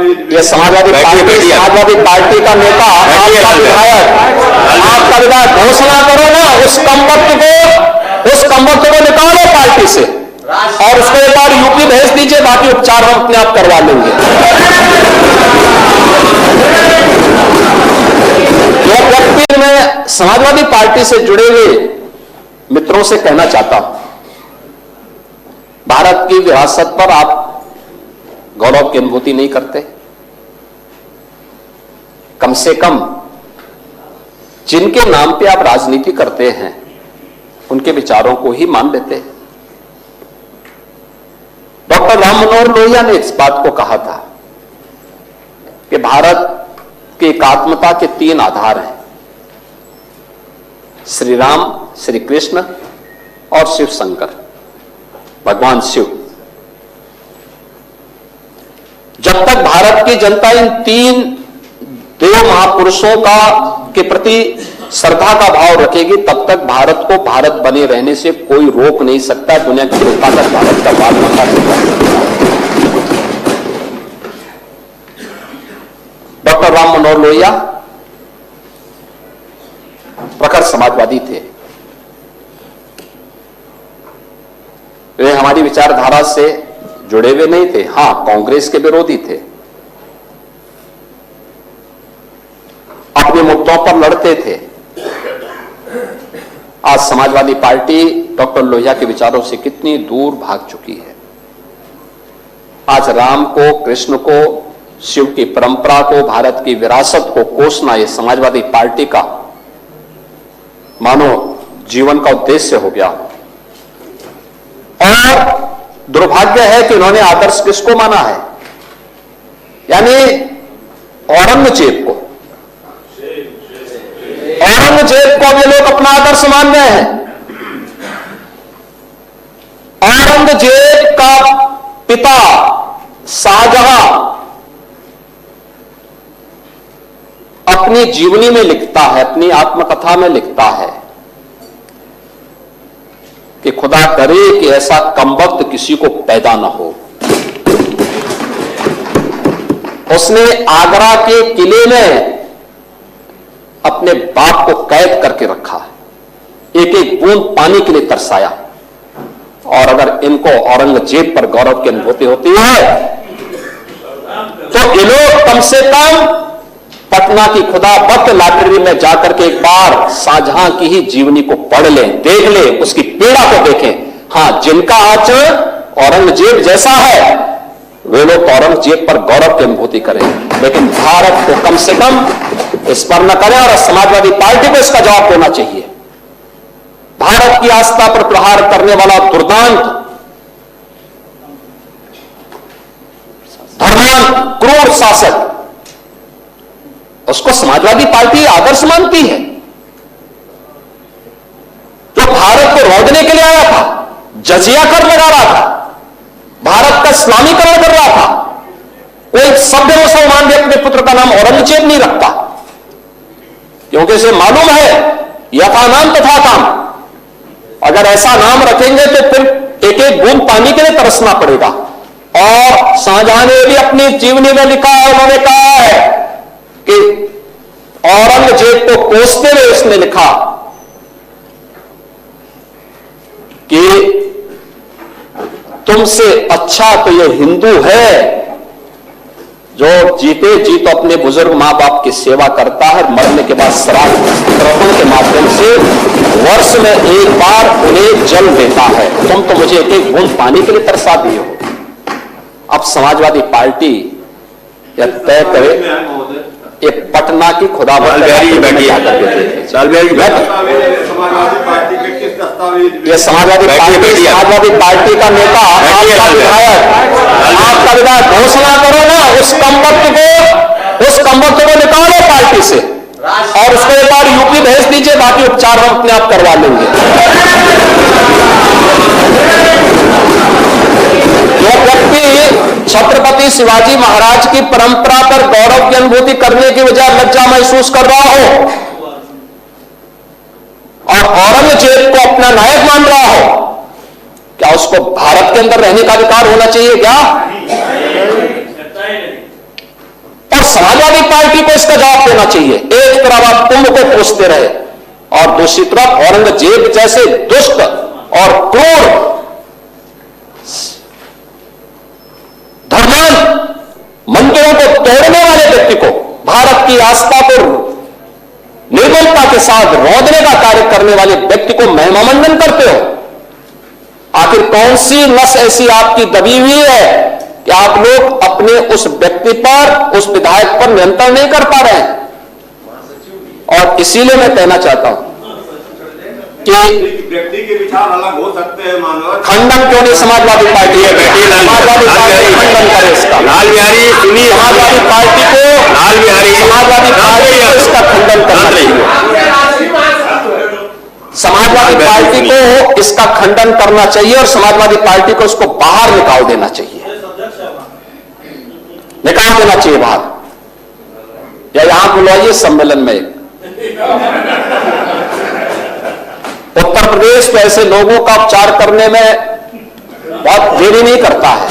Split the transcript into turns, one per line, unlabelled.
ये समाजवादी पार्टी का नेता, आपका विधायक घोषणा करो ना, उस कमबख्त को निकालो पार्टी से और उसको एक बार यूपी भेज दीजिए, बाकी उपचार हम अपने आप करवा लेंगे। एक व्यक्ति मैं समाजवादी पार्टी से जुड़े हुए मित्रों से कहना चाहता हूं, भारत की विरासत पर आप गौरव की अनुभूति नहीं करते? कम से कम जिनके नाम पे आप राजनीति करते हैं उनके विचारों को ही मान लेते। डॉक्टर राम मनोहर लोहिया ने इस बात को कहा था कि भारत की एकात्मता के 3 आधार हैं, श्री राम, श्री कृष्ण और शिव शंकर, भगवान शिव। जब तक भारत की जनता इन 3 देव महापुरुषों के प्रति श्रद्धा का भाव रखेगी, तब तक भारत को भारत बने रहने से कोई रोक नहीं सकता। दुनिया की कोई ताकत भारत का बात नहीं कर सकता। डॉक्टर राम मनोहर लोहिया प्रखर समाजवादी थे। वे हमारी विचारधारा से जुड़े हुए नहीं थे, हां कांग्रेस के विरोधी थे, अपने मुद्दों पर लड़ते थे। आज समाजवादी पार्टी डॉक्टर लोहिया के विचारों से कितनी दूर भाग चुकी है। आज राम को, कृष्ण को, शिव की परंपरा को, भारत की विरासत को कोसना ये समाजवादी पार्टी का मानो जीवन का उद्देश्य हो गया। और दुर्भाग्य है कि उन्होंने आदर्श किसको माना है? यानी औरंगजेब को। औरंगजेब को ये लोग अपना आदर्श मान रहे हैं। औरंगजेब का पिता शाहजहां अपनी जीवनी में लिखता है, अपनी आत्मकथा में लिखता है कि खुदा करे कि ऐसा कमबख्त किसी को पैदा न हो। उसने आगरा के किले में अपने बाप को कैद करके रखा, एक एक बूंद पानी के लिए तरसाया। और अगर इनको औरंगजेब पर गौरव की अनुभूति होती है तो ये लोग कम से कम पटना की खुदाबख्त लाइब्रेरी में जाकर के एक बार शाहजहां की ही जीवनी को पढ़ लें, देख लें, उसकी पीड़ा को देखें। हां, जिनका आचरण औरंगजेब जैसा है वे लोग औरंगजेब पर गौरव की अनुभूति करें, लेकिन भारत को कम से कम इस पर न करें। और समाजवादी पार्टी को इसका जवाब देना चाहिए। भारत की आस्था पर प्रहार करने वाला दुर्दांत, धर्मांत, क्रूर शासक, उसको समाजवादी पार्टी आदर्श मानती है। जो भारत को रोकने के लिए आया था, जजिया कर लगा रहा था, भारत का इस्लामीकरण कर रहा था, कोई सभ्य मुसलमान भी अपने पुत्र का नाम औरंगजेब नहीं रखता, क्योंकि उसे मालूम है यथा नाम तथा काम। अगर ऐसा नाम रखेंगे तो फिर एक एक बूंद पानी के लिए तरसना पड़ेगा। और शाहजहां ने भी अपनी जीवनी में लिखा है, उन्होंने कहा है कि औरंगजेब को कोसते हुए उसने लिखा कि तुमसे अच्छा तो ये हिंदू है जो जीते जी तो अपने बुजुर्ग मां बाप की सेवा करता है, मरने के बाद श्राद्ध तर्पण के माध्यम से वर्ष में एक बार उन्हें जल देता है। तुम तो मुझे एक एक बूंद पानी के लिए तरसा दिए हो। अब समाजवादी पार्टी यह तय करे, ये पटना की खुदाबख्त ये समाजवादी पार्टी का नेता, आपका विधायक घोषणा करो ना, उस कमबख्त को निकालो पार्टी से और उसको एक बार यूपी भेज दीजिए, बाकी उपचार हम अपने आप करवा लेंगे। जो व्यक्ति छत्रपति शिवाजी महाराज की परंपरा पर गौरव की अनुभूति करने की बजाय लज्जा महसूस कर रहा हो और औरंगजेब को अपना नायक मान रहा हो, क्या उसको भारत के अंदर रहने का अधिकार होना चाहिए क्या? पार्टी को इसका जवाब देना चाहिए। एक तरफ आप कुंभ को कोसते रहे और दूसरी तरफ औरंगजेब जैसे दुष्ट और क्रूर धर्मान मंदिरों को तोड़ने वाले व्यक्ति को, भारत की आस्था को निर्मलता के साथ रौंदने का कार्य करने वाले व्यक्ति को महिमामंडन करते हो। आखिर कौन सी नस ऐसी आपकी दबी हुई है कि आप लोग अपने उस व्यक्ति पर, उस विधायक पर नियंत्रण नहीं कर पा रहे हैं? और इसीलिए मैं कहना चाहता हूं कि
व्यक्ति के विचार अलग हो सकते हैं, मानव
खंडन क्यों नहीं समाजवादी पार्टी है? समाजवादी पार्टी खंडन करे इसका।
लाल बिहारी सुनिए,
समाजवादी पार्टी को,
लाल बिहारी
समाजवादी पार्टी को इसका खंडन करना चाहिए। समाजवादी पार्टी को इसका खंडन करना चाहिए और समाजवादी पार्टी को उसको बाहर निकाल देना चाहिए, निकाल देना चाहिए बाहर। या यहां बुलवाइए सम्मेलन में। उत्तर प्रदेश तो ऐसे लोगों का उपचार करने में बहुत देरी नहीं करता है।